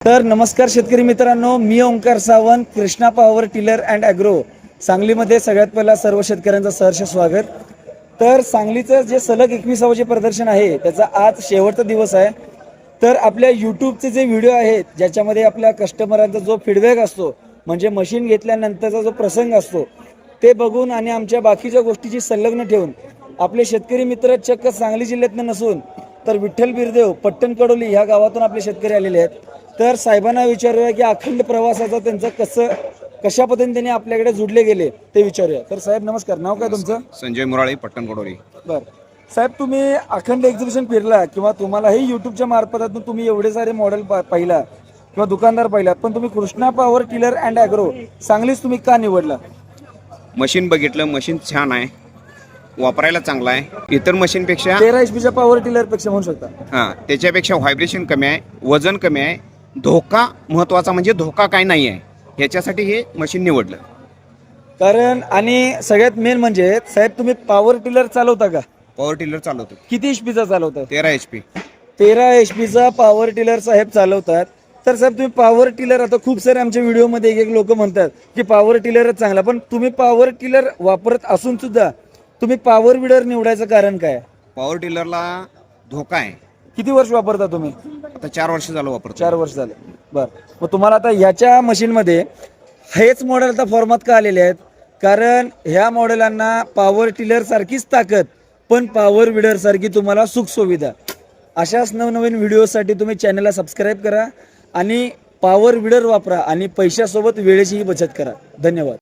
तर नमस्कार शेतकरी मित्रांनो, मी Omkar Sawant, Krishna power tiller and agro सांगलीमध्ये सगळ्यात पहिला सर्व शेतकऱ्यांचं सहर्ष स्वागत. तर सांगलीचं जे सलग 21वे प्रदर्शन आहे त्याचा आज शेवटचा दिवस आहे. तर आपल्या यूट्यूबचे जे व्हिडिओ आहेत ज्याच्यामध्ये आपल्या कस्टमरांचा जो फीडबॅक असतो, म्हणजे मशीन घेतल्यानंतरचा जो प्रसंग असतो ते बघून आणि आमच्या बाकीच्या गोष्टीची संलग्न ठेवून आपले शेतकरी मित्र चक्क सांगली जिल्ह्यातनं नसून तर विठ्ठल बिरदेव पट्टण कडोली ह्या गावातून आपले शेतकरी आलेले आहेत. तर साहेबांना विचारूया की अखंड प्रवासाचा त्यांचं कशा पद्धतीने त्यांनी आपल्याकडे जुडले गेले ते विचारूया. तर साहेब नमस्कार, नाव काय तुमचं? संजय मुराळे, पट्टण कडोली. बरं साहेब, तुम्ही अखंड एक्झिबिशन फिरला किंवा तुम्हालाही युट्यूबच्या मार्फतातून तुम्ही एवढे सारे मॉडेल पाहिला किंवा दुकानदार पाहिला, पण तुम्ही Krishna power tiller and agro सांगलीच तुम्ही का निवडला? मशीन बघितलं, मशीन छान आहे, वापरायला चांगला आहे. इतर मशीनपेक्षा 13 HP पॉवर टिलर पेक्षा म्हणू शकता. त्याच्यापेक्षा व्हायब्रेशन कमी आहे, वजन कमी आहे, धोका महत्वाचा म्हणजे धोका काय नाही आहे, ह्याच्यासाठी हे मशीन निवडलं. कारण आणि सगळ्यात मेन म्हणजे साहेब, तुम्ही पॉवर टिलर चालवता का? पॉवर टिलर चालवतो. किती HP चालवता? 13 HP. 13 HP पॉवर टिलर साहेब चालवतात. तर साहेब तुम्ही पॉवर टिलर, आता खूप सारे आमच्या व्हिडिओमध्ये एक लोक म्हणतात की पॉवर टिलरच चांगला, पण तुम्ही पॉवर टिलर वापरत असून सुद्धा तुम्ही पॉवर विडर निवडायचं कारण काय? पॉवर टिलरला धोका आहे. किती वर्ष वापरता तुम्ही? आता 4 वर्ष झालं वापरतो. 4 वर्ष झाले. बरं, मग तुम्हाला आता ह्याच्या मशीनमध्ये हेच मॉडेल आता फॉर्मात का आलेले आहेत? कारण ह्या मॉडेलांना पॉवर टिलर सारखीच ताकद पण पॉवर विडर सारखी तुम्हाला सुख सुविधा. अशाच नवनवीन व्हिडिओसाठी तुम्ही चॅनलला सबस्क्राईब करा आणि पॉवर विडर वापरा आणि पैशासोबत वेळेचीही बचत करा. धन्यवाद.